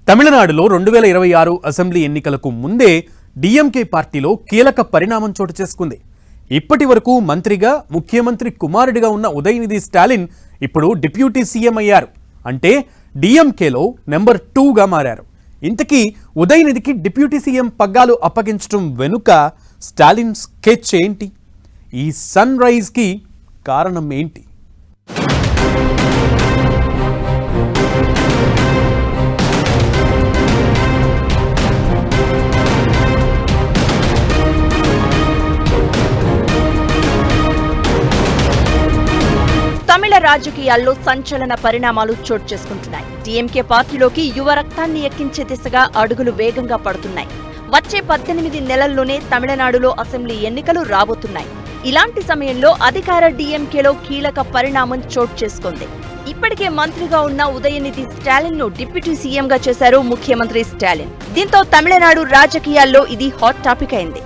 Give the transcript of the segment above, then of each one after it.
తమిళనాడులో 2026 అసెంబ్లీ ఎన్నికలకు ముందే డిఎంకే పార్టీలో కీలక పరిణామం చోటు చేసుకుంది. ఇప్పటి వరకు మంత్రిగా ముఖ్యమంత్రి కుమారుడిగా ఉన్న ఉదయనిధి స్టాలిన్ ఇప్పుడు డిప్యూటీ సీఎం అయ్యారు. అంటే డిఎంకేలో నెంబర్ 2గా మారారు. ఇంతకీ ఉదయనిధికి డిప్యూటీ సీఎం పగ్గాలు అప్పగించడం వెనుక స్టాలిన్ స్కెచ్ ఏంటి? ఈ సన్ రైజ్కి కారణం ఏంటి? తమిళ రాజకీయాల్లో సంచలన పరిణామాలు చోటు చేసుకుంటున్నాయి. డిఎంకే పార్టీలోకి యువ రక్తాన్ని ఎక్కించే దిశగా అడుగులు వేగంగా పడుతున్నాయి. వచ్చే 18 నెలల్లోనే తమిళనాడులో అసెంబ్లీ ఎన్నికలు రాబోతున్నాయి. ఇలాంటి సమయంలో అధికార డిఎంకేలో కీలక పరిణామం చోటు చేసుకుంది. ఇప్పటికే మంత్రిగా ఉన్న ఉదయనిధి స్టాలిన్ ను డిప్యూటీ సీఎంగా చేశారు ముఖ్యమంత్రి స్టాలిన్. దీంతో తమిళనాడు రాజకీయాల్లో ఇది హాట్ టాపిక్ అయింది.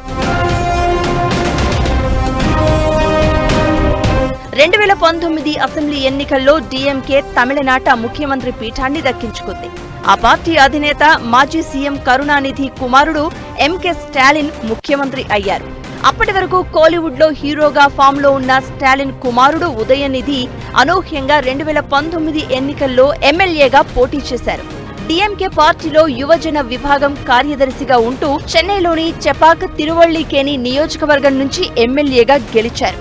2019 అసెంబ్లీ ఎన్నికల్లో డిఎంకే తమిళనాట ముఖ్యమంత్రి పీఠాన్ని దక్కించుకుంది. ఆ పార్టీ అధినేత మాజీ సీఎం కరుణానిధి కుమారుడు ఎంకే స్టాలిన్ ముఖ్యమంత్రి అయ్యారు. అప్పటి వరకు కోలీవుడ్ లో హీరోగా ఫామ్ లో ఉన్న స్టాలిన్ కుమారుడు ఉదయనిధి అనూహ్యంగా 2019 ఎన్నికల్లో ఎమ్మెల్యేగా పోటీ చేశారు. డిఎంకే పార్టీలో యువజన విభాగం కార్యదర్శిగా ఉంటూ చెన్నైలోని చెపాక్ తిరువళ్లికేని నియోజకవర్గం నుంచి ఎమ్మెల్యేగా గెలిచారు.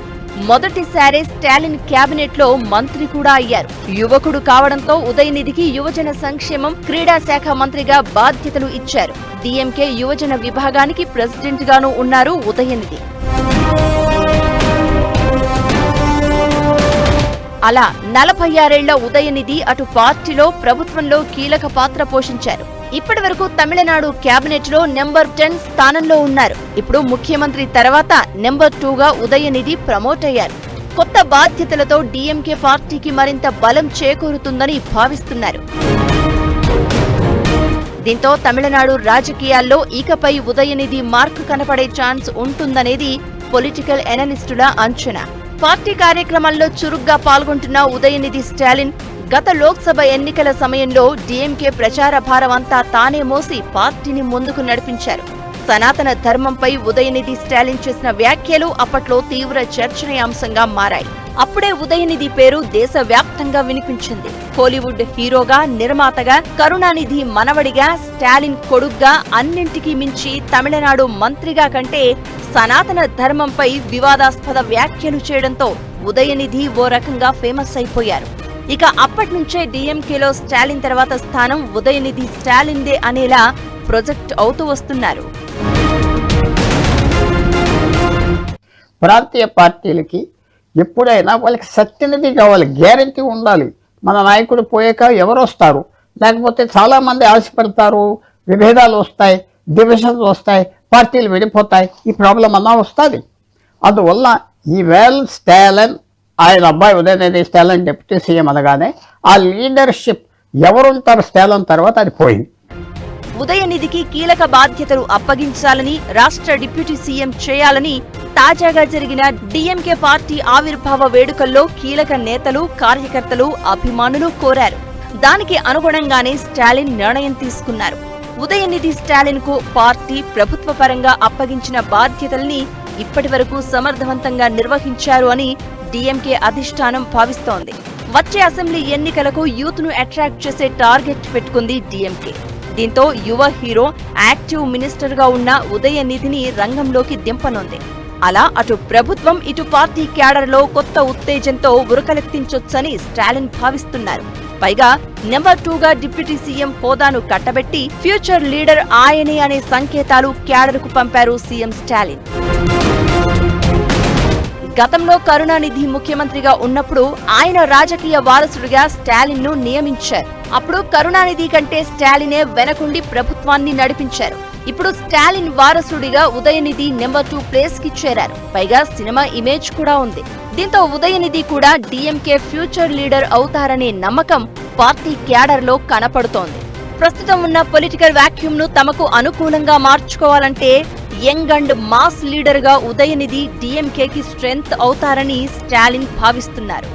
మొదటిసారి స్టాలిన్ క్యాబినెట్ లో మంత్రి కూడా అయ్యారు. యువకుడు కావడంతో ఉదయనిధికి యువజన సంక్షేమం, క్రీడా శాఖ మంత్రిగా బాధ్యతలు ఇచ్చారు. డిఎంకే యువజన విభాగానికి ప్రెసిడెంట్ గాను ఉన్నారు ఉదయనిధి. అలా 46 ఏళ్ల ఉదయనిధి అటు పార్టీలో, ప్రభుత్వంలో కీలక పాత్ర పోషించారు. ఇప్పటి వరకు తమిళనాడు క్యాబినెట్ లో నెంబర్ 10 స్థానంలో ఉన్నారు. ఇప్పుడు ముఖ్యమంత్రి తర్వాత నెంబర్ 2గా ఉదయనిధి ప్రమోట్ అయ్యారు. కొత్త బాధ్యతలతో డిఎంకే పార్టీకి మరింత బలం చేకూరుతుందని భావిస్తున్నారు. దీంతో తమిళనాడు రాజకీయాల్లో ఇకపై ఉదయనిధి మార్క్ కనపడే ఛాన్స్ ఉంటుందనేది పొలిటికల్ ఎనలిస్టుల అంచనా. పార్టీ కార్యక్రమాల్లో చురుగ్గా పాల్గొంటున్న ఉదయనిధి స్టాలిన్ గత లోక్సభ ఎన్నికల సమయంలో డిఎంకే ప్రచార భారం అంతా తానే మోసి పార్టీని ముందుకు నడిపించారు. సనాతన ధర్మంపై ఉదయనిధి స్టాలిన్ చేసిన వ్యాఖ్యలు అప్పట్లో తీవ్ర చర్చనీయాంశంగా మారాయి. అప్పుడే ఉదయనిధి పేరు దేశవ్యాప్తంగా వినిపించింది. కోలీవుడ్ హీరోగా, నిర్మాతగా, కరుణానిధి మనవడిగా, స్టాలిన్ కొడుగ్గా, అన్నింటికీ మించి తమిళనాడు మంత్రిగా కంటే సనాతన ధర్మంపై వివాదాస్పద వ్యాఖ్యలు చేయడంతో ఉదయనిధి ఓ రకంగా ఫేమస్ అయిపోయారు. ఇక అప్పట్నుంచే డిఎంకేలో స్టాలిన్ తర్వాత స్థానం ఉదయనిధి స్టాలిన్దే అనేలా ప్రొజెక్ట్ అవుతూ వస్తున్నారు. ప్రాంతీయ పార్టీలకి ఎప్పుడైనా వాళ్ళకి సత్యనిధి కావాలి, గ్యారంటీ ఉండాలి. మన నాయకుడు పోయాక ఎవరు వస్తారు? లేకపోతే చాలామంది ఆశపడతారు, విభేదాలు వస్తాయి, డివిజన్స్ వస్తాయి, పార్టీలు విడిపోతాయి, ఈ ప్రాబ్లం అన్నా వస్తుంది. అందువల్ల ఈవేళ స్టాలిన్, ఆయన అబ్బాయి ఉదయనిధి స్టాలిన్ డిప్యూటీ సీఎం అనగానే ఆ లీడర్షిప్ ఎవరుంటారు స్టాలిన్ తర్వాత అది పోయింది. ఉదయనిధికి కీలక బాధ్యతలు అప్పగించాలని, రాష్ట్ర డిప్యూటీ సీఎం చేయాలని తాజాగా జరిగిన డిఎంకే పార్టీ ఆవిర్భావ వేడుకల్లో కీలక నేతలు, కార్యకర్తలు, అభిమానులు కోరారు. దానికి అనుగుణంగానే స్టాలిన్ నిర్ణయం తీసుకున్నారు. ఉదయనిధి స్టాలిన్ కు పార్టీ ప్రభుత్వ పరంగా అప్పగించిన బాధ్యతల్ని ఇప్పటి వరకు సమర్థవంతంగా నిర్వహించారు అని డిఎంకే అధిష్టానం భావిస్తోంది. వచ్చే అసెంబ్లీ ఎన్నికలకు యూత్ ను అట్రాక్ట్ చేసే టార్గెట్ పెట్టుకుంది డిఎంకే. దీంతో యువ హీరో, యాక్టివ్ మినిస్టర్ గా ఉన్న ఉదయనిధిని రంగంలోకి దింపనుంది. అలా అటు ప్రభుత్వం, ఇటు పార్టీ క్యాడర్ లో కొత్త ఉత్తేజంతో ఉరకలెత్తించొచ్చని స్టాలిన్ భావిస్తున్నారు. పైగా నెంబర్ 2గా డిప్యూటీ సీఎం హోదాను కట్టబెట్టి ఫ్యూచర్ లీడర్ ఆయనే అనే సంకేతాలు క్యాడర్ కు పంపారు సీఎం స్టాలిన్. గతంలో కరుణానిధి ముఖ్యమంత్రిగా ఉన్నప్పుడు ఆయన రాజకీయ వారసుడిగా స్టాలిన్ ను నియమించారు. అప్పుడు కరుణానిధి కంటే స్టాలినే వెనకుండి ప్రభుత్వాన్ని నడిపించారు. ఇప్పుడు స్టాలిన్ వారసుడిగా ఉదయనిధి నెంబర్ 2 ప్లేస్ కి చేరారు. పైగా సినిమా ఇమేజ్ కూడా ఉంది. దీంతో ఉదయనిధి కూడా డిఎంకే ఫ్యూచర్ లీడర్ అవుతారనే నమ్మకం పార్టీ క్యాడర్ లో కనపడుతోంది. ప్రస్తుతం ఉన్న పొలిటికల్ వాక్యూమ్ ను తమకు అనుకూలంగా మార్చుకోవాలంటే యంగ్ అండ్ మాస్ లీడర్ గా ఉదయనిధి డిఎంకేకి స్ట్రెంగ్త్ అవుతారని స్టాలిన్ భావిస్తున్నారు.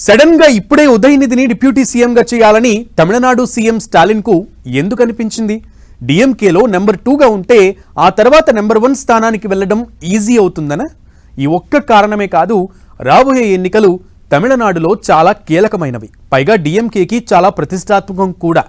సడన్ గా ఇప్పుడే ఉదయనిధిని డిప్యూటీ సీఎంగా చేయాలని తమిళనాడు సీఎం స్టాలిన్కు ఎందుకు అనిపించింది? డిఎంకేలో నెంబర్ 2గా ఉంటే ఆ తర్వాత నెంబర్ 1 స్థానానికి వెళ్లడం ఈజీ అవుతుందనా? ఈ ఒక్క కారణమే కాదు, రాబోయే ఎన్నికలు తమిళనాడులో చాలా కీలకమైనవి. పైగా డిఎంకేకి చాలా ప్రతిష్టాత్మకం కూడా.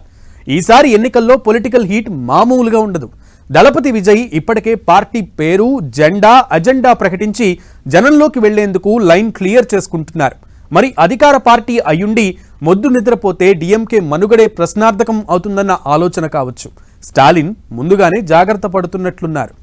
ఈసారి ఎన్నికల్లో పొలిటికల్ హీట్ మామూలుగా ఉండదు. దళపతి విజయ్ ఇప్పటికే పార్టీ పేరు, జెండా, అజెండా ప్రకటించి జనంలోకి వెళ్లేందుకు లైన్ క్లియర్ చేసుకుంటున్నారు. మరి అధికార పార్టీ అయ్యుండి మొద్దు నిద్రపోతే డిఎంకే మనుగడే ప్రశ్నార్థకం అవుతుందన్న ఆలోచన కావచ్చు. స్టాలిన్ ముందుగానే జాగ్రత్త పడుతున్నట్లున్నారు.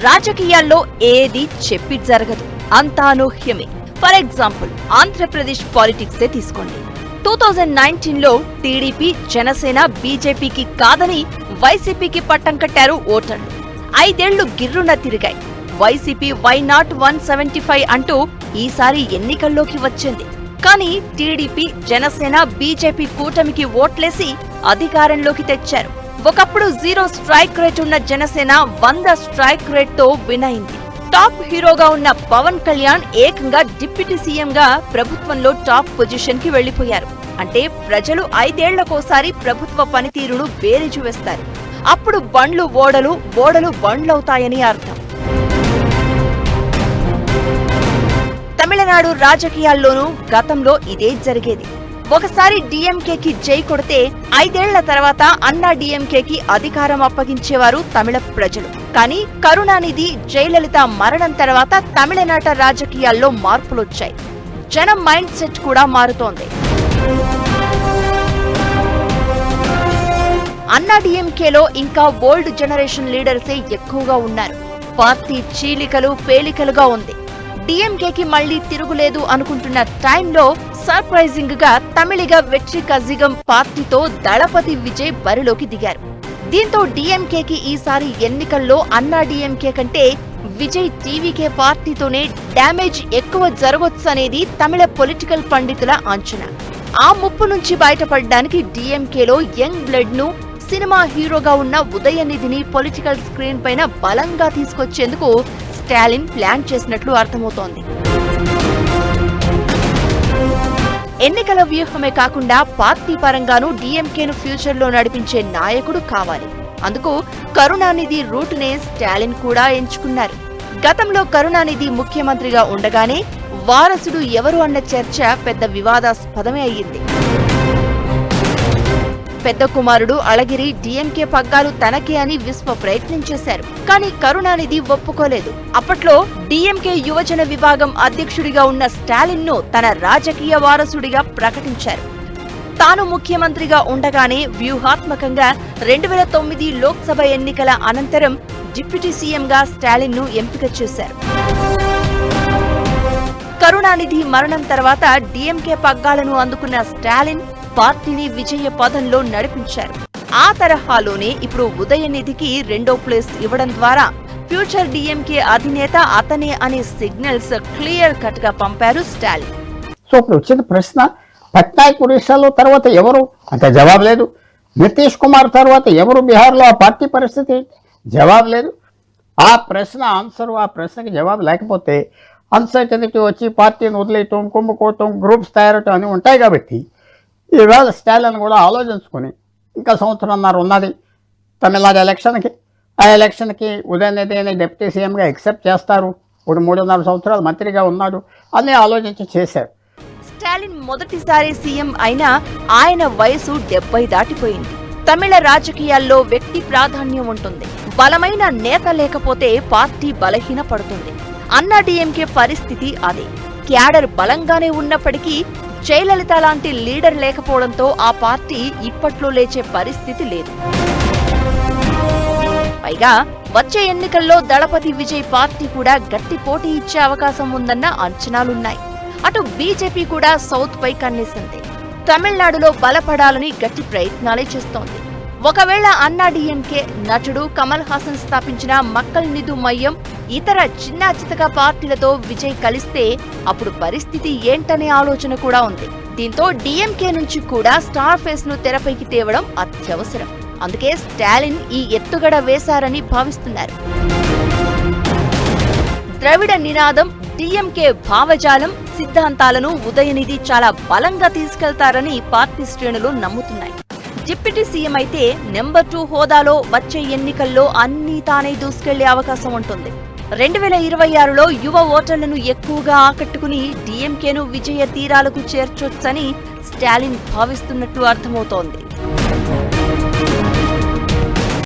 రాజకీయాల్లో ఏది చెప్పి జరగదు, అంతా అనూహ్యమే. ఫర్ ఎగ్జాంపుల్, ఆంధ్రప్రదేశ్ పాలిటిక్సే తీసుకోండి. 2019లో టీడీపీ, జనసేన, బీజేపీకి కాదని వైసీపీకి పట్టం కట్టారు ఓటర్లు. 5 ఏళ్లు గిర్రున తిరిగాయి. వైసీపీ వై నాట్ 175 అంటూ ఈసారి ఎన్నికల్లోకి వచ్చింది. కానీ టీడీపీ, జనసేన, బీజేపీ కూటమికి ఓట్లేసి అధికారంలోకి తెచ్చారు. ఒకప్పుడు 0 స్ట్రైక్ రేట్ ఉన్న జనసేన 100 స్ట్రైక్ రేట్ తో విన్ అయింది. టాప్ హీరోగా ఉన్న పవన్ కళ్యాణ్ ఏకంగా డిప్యూటీ సీఎంగా ప్రభుత్వంలో టాప్ పొజిషన్ కి వెళ్లిపోయారు. అంటే ప్రజలు 5 ఏళ్లకోసారి ప్రభుత్వ పనితీరును బేరీజు వేస్తారు. అప్పుడు బండ్లు ఓడలు, ఓడలు బండ్లవుతాయని అర్థం. తమిళనాడు రాజకీయాల్లోనూ గతంలో ఇదే జరిగేది. ఒకసారి డిఎంకేకి జై కొడితే 5 ఏళ్ల తర్వాత అన్నా డిఎంకేకి అధికారం అప్పగించేవారు తమిళ ప్రజలు. కానీ కరుణానిధి, జయలలిత మరణం తర్వాత తమిళనాట రాజకీయాల్లో మార్పులొచ్చాయి. జనం మైండ్ సెట్ కూడా మారుతోంది. అన్నా డిఎంకేలో ఇంకా ఓల్డ్ జనరేషన్ లీడర్సే ఎక్కువగా ఉన్నారు. పార్టీ చీలికలు పేలికలుగా ఉంది. డిఎంకేకి మళ్లీ తిరుగులేదు అనుకుంటున్న టైంలో సర్ప్రైజింగ్ గా తమిళిగ వెట్రి కజిగం పార్టీతో దళపతి విజయ్ బరిలోకి దిగారు. దీంతో డిఎంకేకి ఈసారి ఎన్నికల్లో అన్నా డిఎంకే కంటే విజయ్ టీవీకే పార్టీతోనే డ్యామేజ్ ఎక్కువ జరగొచ్చనేది తమిళ పొలిటికల్ పండితుల అంచనా. ఆ ముప్పు నుంచి బయటపడడానికి డిఎంకేలో యంగ్ బ్లడ్ ను, సినిమా హీరోగా ఉన్న ఉదయనిధిని పొలిటికల్ స్క్రీన్ పైన బలంగా తీసుకొచ్చేందుకు స్టాలిన్ ప్లాన్ చేసినట్లు అర్థమవుతోంది. ఎన్నికల వ్యూహమే కాకుండా పార్టీ పరంగానూ డిఎంకేను ఫ్యూచర్ లో నడిపించే నాయకుడు కావాలి. అందుకు కరుణానిధి రూటునే స్టాలిన్ కూడా ఎంచుకున్నారు. గతంలో కరుణానిధి ముఖ్యమంత్రిగా ఉండగానే వారసుడు ఎవరు అన్న చర్చ పెద్ద వివాదాస్పదమే అయ్యింది. పెద్ద కుమారుడు అళగిరి డిఎంకే పగ్గాలు తనకే అని విశ్వ ప్రయత్నం చేశారు. కానీ కరుణానిధి ఒప్పుకోలేదు. అప్పట్లో డిఎంకే యువజన విభాగం అధ్యక్షుడిగా ఉన్న స్టాలిన్ ను తన రాజకీయ వారసుడిగా ప్రకటించారు. తాను ముఖ్యమంత్రిగా ఉండగానే వ్యూహాత్మకంగా 2009 లోక్సభ ఎన్నికల అనంతరం డిప్యూటీ సీఎంగా స్టాలిన్ ను ఎంపిక చేశారు. కరుణానిధి మరణం తర్వాత డిఎంకే పగ్గాలను అందుకున్న స్టాలిన్ పార్టీని విజయ పదంలో నడిపించారు. ఆ తరహాలోనే ఇప్పుడు ఉదయనిధికి 2వ ప్లేస్ ఇవ్వడం ద్వారా ఫ్యూచర్ డిఎంకే అధినేత అతనే అనే సిగ్నల్స్ క్లియర్ కట్ గా పంపారు స్టాలిన్. సో ఇప్పుడు వచ్చిన ప్రశ్న, పట్నాయక్ ఒడిశాలో తర్వాత ఎవరు అంటే జవాబు లేదు. నితీష్ కుమార్ తర్వాత ఎవరు బీహార్లో, ఆ పార్టీ పరిస్థితి జవాబు లేదు. ఆ ప్రశ్నకి జవాబు లేకపోతే అన్సర్టనిటీ వచ్చి పార్టీని వదిలేయటం, కుమ్ముకోవటం, గ్రూప్స్ తయారవటం అని ఉంటాయి. కాబట్టి ఈవేళ స్టాలిన్ కూడా ఆలోచించుకొని ఇంకా 1.5 సంవత్సరం ఉన్నది తమిళనాడు ఎలక్షన్కి. ఆ ఎలక్షన్కి ఉదయనిధి అనే డిప్యూటీ సీఎంగా యాక్సెప్ట్ చేస్తారు. ఇప్పుడు 3.5 సంవత్సరాలు మంత్రిగా ఉన్నాడు అని ఆలోచించి చేశారు. స్టాలిన్ మొదటిసారి సీఎం అయినా ఆయన వయసు 70 దాటిపోయింది. తమిళ రాజకీయాల్లో వ్యక్తి ప్రాధాన్యం ఉంటుంది. బలమైన నేత లేకపోతే పార్టీ బలహీన పడుతుంది. అన్నా డిఎంకే పరిస్థితి అదే. క్యాడర్ బలంగానే ఉన్నప్పటికీ జయలలిత లాంటి లీడర్ లేకపోవడంతో ఆ పార్టీ ఇప్పట్లో లేచే పరిస్థితి లేదు. పైగా వచ్చే ఎన్నికల్లో దళపతి విజయ్ పార్టీ కూడా గట్టి పోటీ ఇచ్చే అవకాశం ఉందన్న అంచనాలున్నాయి. అటు బీజేపీ కూడా సౌత్ పై కన్నేసింది. తమిళనాడులో బలపడాలని గట్టి ప్రయత్నాలే చేస్తోంది. ఒకవేళ అన్నా డిఎంకే నటుడు కమల్ హాసన్ స్థాపించిన మక్కల్ నిధు మయ్యం ఇతర చిన్నా చితక పార్టీలతో విజయ్ కలిస్తే అప్పుడు పరిస్థితి ఏంటనే ఆలోచన కూడా ఉంది. దీంతో డిఎంకే నుంచి కూడా స్టార్ ఫేస్ ను తెరపైకి తేవడం అత్యవసరం. అందుకే స్టాలిన్ ఈ ఎత్తుగడ వేశారని భావిస్తున్నారు. ద్రవిడ నినాదం డీఎంకే భావజాలం, సిద్ధాంతాలను ఉదయనిధి చాలా బలంగా తీసుకెళ్తారని పార్టీ శ్రేణులు నమ్ముతున్నాయి. డిప్యూటీ సీఎం అయితే నెంబర్ 2 హోదాలో వచ్చే ఎన్నికల్లో అన్నీ తానే దూసుకెళ్లే అవకాశం ఉంటుంది. 2026లో యువ ఓటర్లను ఎక్కువగా ఆకట్టుకుని డీఎంకేను విజయ తీరాలకు చేర్చొచ్చని స్టాలిన్ భావిస్తున్నట్టు అర్థమవుతోంది.